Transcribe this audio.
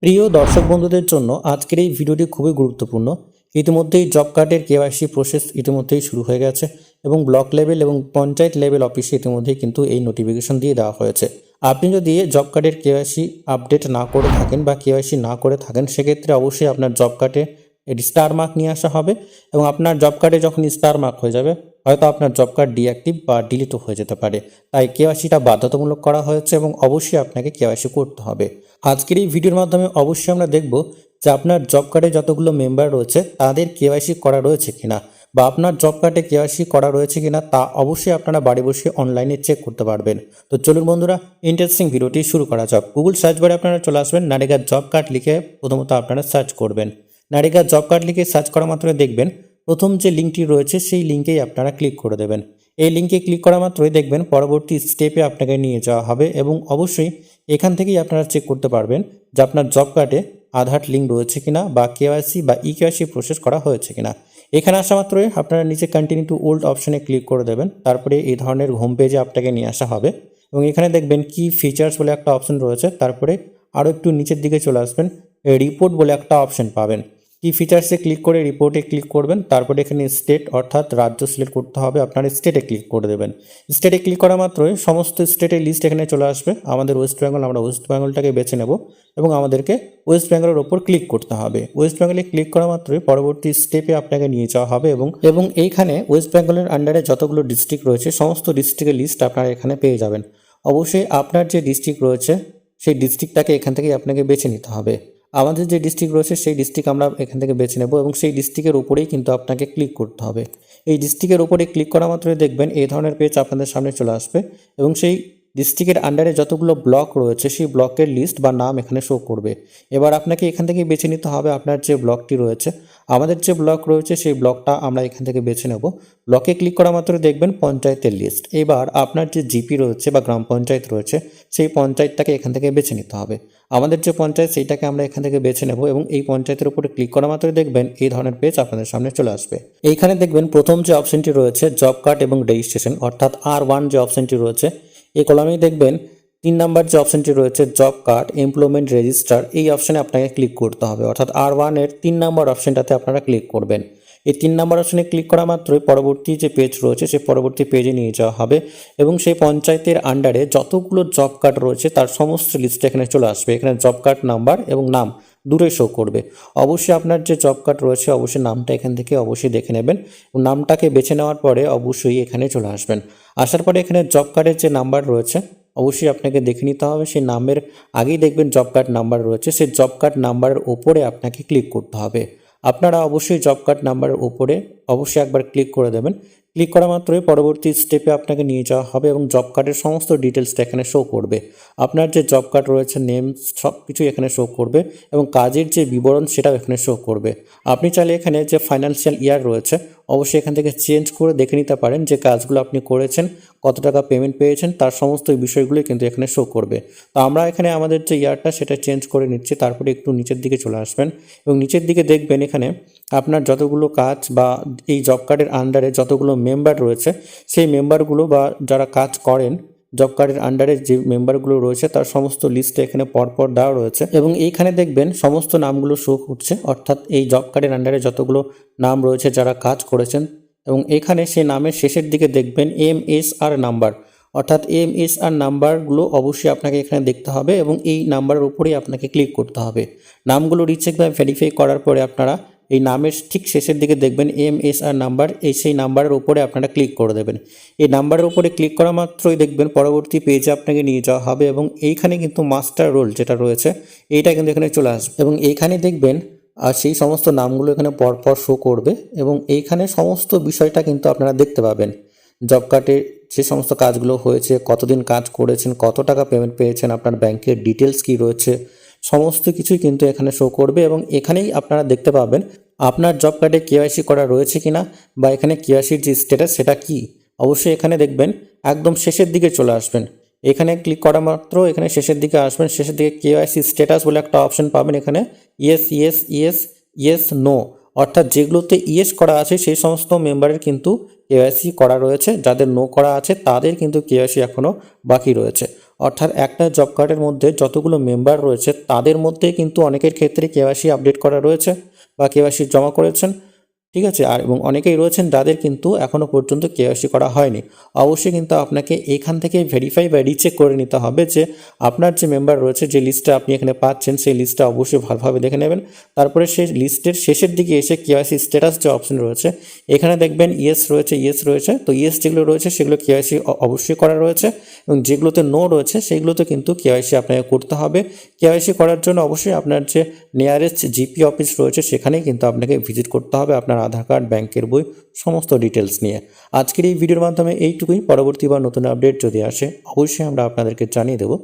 প্রিয় দর্শক বন্ধুদের জন্য আজকের এই ভিডিওটি খুবই গুরুত্বপূর্ণ। ইতিমধ্যেই জব কার্ডের কেওয়াইসি প্রসেস ইতিমধ্যেই শুরু হয়ে গেছে এবং ব্লক লেভেল এবং পঞ্চায়েত লেভেল অফিসে ইতিমধ্যেই কিন্তু এই নোটিফিকেশন দিয়ে দেওয়া হয়েছে। আপনি যদি জব কার্ডের কেওয়াইসি আপডেট না করে থাকেন বা কেওয়াইসি না করে থাকেন, সেক্ষেত্রে অবশ্যই আপনার জব কার্ডে স্টার মার্ক নিয়ে আসা হবে এবং আপনার জব কার্ডে যখন স্টার মার্ক হয়ে যাবে, হয়তো আপনার জব কার্ড ডিঅ্যাক্টিভ বা ডিলিটও হয়ে যেতে পারে। তাই কেওয়াইসিটা বাধ্যতামূলক করা হয়েছে এবং অবশ্যই আপনাকে কেওয়াইসি করতে হবে। আজকের এই ভিডিওর মাধ্যমে অবশ্যই আমরা দেখব যে আপনার জব কার্ডে যতগুলো মেম্বার রয়েছে তাদের কেওয়াইসি করা রয়েছে কিনা, বা আপনার জব কার্ডে কেওয়াইসি করা রয়েছে কিনা তা অবশ্যই আপনারা বাড়ি বসে অনলাইনে চেক করতে পারবেন। তো চলুন বন্ধুরা, ইন্টারেস্টিং ভিডিওটি শুরু করা যাক। গুগল সার্চ বারে আপনারা চলে আসবেন, নারেগা জব কার্ড লিখে প্রথমত আপনারা সার্চ করবেন। নারেগা জব কার্ড লিখে সার্চ করা মাত্র দেখবেন প্রথম যে লিঙ্কটি রয়েছে সেই লিঙ্কেই আপনারা ক্লিক করে দেবেন। এই লিঙ্কে ক্লিক করা মাত্রই দেখবেন পরবর্তী স্টেপে আপনাকে নিয়ে যাওয়া হবে এবং অবশ্যই এখান থেকেই আপনারা চেক করতে পারবেন যে আপনার জব কার্ডে আধার লিঙ্ক রয়েছে কিনা বা কেওয়াইসি বা ই কেওয়াইসি প্রসেস করা হয়েছে কিনা। এখানে আসা মাত্রই আপনারা নিচে কন্টিনিউ টু ওল্ড অপশনে ক্লিক করে দেবেন। তারপরে এই ধরনের হোম পেজে আপনাকে নিয়ে আসা হবে এবং এখানে দেখবেন কি ফিচার্স বলে একটা অপশন রয়েছে। তারপরে আরও একটু নিচের দিকে চলে আসবেন, রিপোর্ট বলে একটা অপশন পাবেন। কি ফিচার্সে ক্লিক করে রিপোর্টে ক্লিক করবেন। তারপরে এখানে স্টেট অর্থাৎ রাজ্য সিলেক্ট করতে হবে, আপনার স্টেটে ক্লিক করে দেবেন। স্টেটে ক্লিক করা মাত্রই সমস্ত স্টেটের লিস্ট এখানে চলে আসবে। আমাদের ওয়েস্ট বেঙ্গল, আমরা ওয়েস্ট বেঙ্গলটাকে বেছে নেব এবং আমাদেরকে ওয়েস্ট বেঙ্গলের ওপর ক্লিক করতে হবে। ওয়েস্ট বেঙ্গলে ক্লিক করা মাত্রই পরবর্তী স্টেপে আপনাকে নিয়ে যাওয়া হবে এবং এইখানে ওয়েস্ট বেঙ্গলের আন্ডারে যতগুলো ডিস্ট্রিক্ট রয়েছে সমস্ত ডিস্ট্রিক্টের লিস্ট আপনারা এখানে পেয়ে যাবেন। অবশ্যই আপনার যে ডিস্ট্রিক্ট রয়েছে সেই ডিস্ট্রিক্টটাকে এখান থেকে আপনাকে বেছে নিতে হবে। আমাদের যে ডিস্ট্রিক্ট রয়েছে সেই ডিস্ট্রিক্ট আমরা এখান থেকে বেছে নেব এবং সেই ডিস্ট্রিক্টের উপরেই কিন্তু আপনাকে ক্লিক করতে হবে। এই ডিস্ট্রিক্টের উপরে ক্লিক করা মাত্রই দেখবেন এই ধরনের পেজ আপনাদের সামনে চলে আসবে এবং সেই ডিস্ট্রিক্টের আন্ডারে যতগুলো ব্লক রয়েছে সেই ব্লকের লিস্ট বা নাম এখানে শো করবে। এবার আপনাকে এখান থেকে বেছে নিতে হবে আপনার যে ব্লকটি রয়েছে। আমাদের যে ব্লক রয়েছে সেই ব্লকটা আমরা এখান থেকে বেছে নেব। ব্লকে ক্লিক করা মাত্র দেখবেন পঞ্চায়েতের লিস্ট। এবার আপনার যে জিপি রয়েছে বা গ্রাম পঞ্চায়েত রয়েছে সেই পঞ্চায়েতটাকে এখান থেকে বেছে নিতে হবে। আমাদের যে পঞ্চায়েত সেইটাকে আমরা এখান থেকে বেছে নেব এবং এই পঞ্চায়েতের উপরে ক্লিক করা মাত্রই দেখবেন এই ধরনের পেজ আপনাদের সামনে চলে আসবে। এইখানে দেখবেন প্রথম যে অপশনটি রয়েছে জব কার্ড এবং রেজিস্ট্রেশন অর্থাৎ R1 যে অপশনটি রয়েছে এই কলামেই দেখবেন 3 নাম্বার যে অপশনটি রয়েছে জব কার্ড এমপ্লয়মেন্ট রেজিস্টার, এই অপশনে আপনাকে ক্লিক করতে হবে। অর্থাৎ R1 এর 3 নাম্বার অপশনটাতে আপনারা ক্লিক করবেন। এই 3 নাম্বার অপশনে ক্লিক করা মাত্রই পরবর্তী যে পেজ রয়েছে সেই পরবর্তী পেজে নিয়ে যাওয়া হবে এবং সেই পঞ্চায়েতের আন্ডারে যতগুলো জব কার্ড রয়েছে তার সমস্ত লিস্ট এখানে চলে আসবে। এখানে জব কার্ড নাম্বার এবং নাম দূরে শো করবে। অবশ্যই আপনার যে জব কার্ড রয়েছে অবশ্যই নামটা এখান থেকে অবশ্যই দেখে নেবেন এবং নামটাকে বেছে নেওয়ার পরে অবশ্যই এখানে চলে আসবেন। আসার পরে এখানে জব কার্ডের যে নাম্বার রয়েছে অবশ্যই আপনাকে দেখে নিতে হবে। সেই নামের আগেই দেখবেন জব কার্ড নাম্বার রয়েছে, সেই জব কার্ড নাম্বারের ওপরে আপনাকে ক্লিক করতে হবে। আপনারা অবশ্যই জব কার্ড নাম্বারের ওপরে অবশ্যই একবার ক্লিক করে দেবেন। ক্লিক করা মাত্রই পরবর্তী স্টেপে আপনাকে নিয়ে যাওয়া হবে এবং জব কার্ডের সমস্ত ডিটেলসটা এখানে শো করবে। আপনার যে জব কার্ড রয়েছে নেম সব কিছুই এখানে শো করবে এবং কাজের যে বিবরণ সেটাও এখানে শো করবে। আপনি চাইলে এখানে যে ফাইন্যান্সিয়াল ইয়ার রয়েছে অবশ্যই এখান থেকে চেঞ্জ করে দেখে নিতে পারেন যে কাজগুলো আপনি করেছেন, কত টাকা পেমেন্ট পেয়েছেন, তার সমস্ত বিষয়গুলোই কিন্তু এখানে শো করবে। তো আমরা এখানে আমাদের যে ইয়ারটা সেটা চেঞ্জ করে নিচ্ছি। তারপরে একটু নিচের দিকে চলে আসবেন এবং নিচের দিকে দেখবেন এখানে আপনার যতগুলো কাজ বা এই জব কার্ডের আন্ডারে যতগুলো মেম্বার রয়েছে সেই মেম্বারগুলো বা যারা কাজ করেন জব কার্ডের আন্ডারে যে মেম্বারগুলো রয়েছে তার সমস্ত লিস্ট এখানে পরপর দেওয়া রয়েছে এবং এইখানে দেখবেন সমস্ত নামগুলো শো করছে। অর্থাৎ এই জব কার্ডের আন্ডারে যতগুলো নাম রয়েছে যারা কাজ করেছেন এবং এখানে সেই নামের শেষের দিকে দেখবেন MSR নাম্বার, অর্থাৎ MSR নাম্বারগুলো অবশ্যই আপনাকে এখানে দেখতে হবে এবং এই নাম্বারের উপরেই আপনাকে ক্লিক করতে হবে। নামগুলো রিচেক বা ভেরিফাই করার পরে আপনারা এই নামের ঠিক শেষের দিকে দেখবেন MSR নাম্বার, সেই নাম্বারের উপরে আপনারা ক্লিক করে দেবেন। এই নাম্বারের উপরে ক্লিক করা মাত্রই দেখবেন পরবর্তী পেজে আপনাকে নিয়ে যাওয়া হবে এবং এইখানে কিন্তু মাস্টার রোল যেটা রয়েছে এইটা কিন্তু এখানে চলে আসবে এবং এইখানে দেখবেন আর সেই সমস্ত নামগুলো এখানে পরপর শো করবে এবং এইখানে সমস্ত বিষয়টা কিন্তু আপনারা দেখতে পাবেন। জব কার্ডে যে সমস্ত কাজগুলো হয়েছে, কতদিন কাজ করেছেন, কত টাকা পেমেন্ট পেয়েছেন, আপনার ব্যাংকের ডিটেলস কী রয়েছে সমস্ত কিছুই কিন্তু এখানে শো করবে এবং এখানেই আপনারা দেখতে পাবেন আপনার জব কার্ডে কেওয়াইসি করা রয়েছে কিনা বা এখানে কেওয়াইসির যে স্ট্যাটাস সেটা কি। অবশ্যই এখানে দেখবেন একদম শেষের দিকে চলে আসবেন। এখানে ক্লিক করা মাত্র এখানে শেষের দিকে আসবেন। শেষের দিকে কেওয়াইসি স্ট্যাটাস বলে একটা অপশন পাবেন। এখানে yes yes yes yes no, অর্থাৎ যেগুলোতে ইয়েস করা আছে সেই সমস্ত মেম্বারের কিন্তু কেওয়াইসি করা রয়েছে, যাদের নো করা আছে তাদের কিন্তু কেওয়াইসি এখনও বাকি রয়েছে। অর্থাৎ একটা জব কার্ডের মধ্যে যতগুলো মেম্বার রয়েছে তাদের মধ্যে কিন্তু অনেকের ক্ষেত্রে কেওয়াইসি আপডেট করা রয়েছে বা কেওয়াইসি জমা করেছেন, ঠিক আছে। আর এবং অনেকেই রয়েছেন যাদের কিন্তু এখনও পর্যন্ত কেওয়াইসি করা হয়নি। অবশ্যই কিন্তু আপনাকে এখান থেকে ভেরিফাই বা রিচেক করে নিতে হবে যে আপনার যে মেম্বার রয়েছে, যে লিস্টটা আপনি এখানে পাচ্ছেন সেই লিস্টটা অবশ্যই ভালোভাবে দেখে নেবেন। তারপরে সেই লিস্টের শেষের দিকে এসে কেওয়াইসি স্ট্যাটাস যে অপশন রয়েছে এখানে দেখবেন ইয়েস রয়েছে। তো ইয়েস যেগুলো রয়েছে সেগুলো কেওয়াইসি অবশ্যই করা রয়েছে, এবং যেগুলোতে নো রয়েছে সেগুলোতে কিন্তু কেওয়াইসি আপনাকে করতে হবে। কেওয়াইসি করার জন্য অবশ্যই আপনার যে নিয়ারেস্ট জিপি অফিস রয়েছে সেখানেই কিন্তু আপনাকে ভিজিট করতে হবে আপনার আধার কার্ড, ব্যাংকের বই, সমস্ত ডিটেলস নিয়ে। আজকের এই ভিডিওর মাধ্যমে এইটুকুই। পরবর্তীবার নতুন আপডেট যদি আসে অবশ্যই আমরা আপনাদেরকে জানিয়ে দেবো।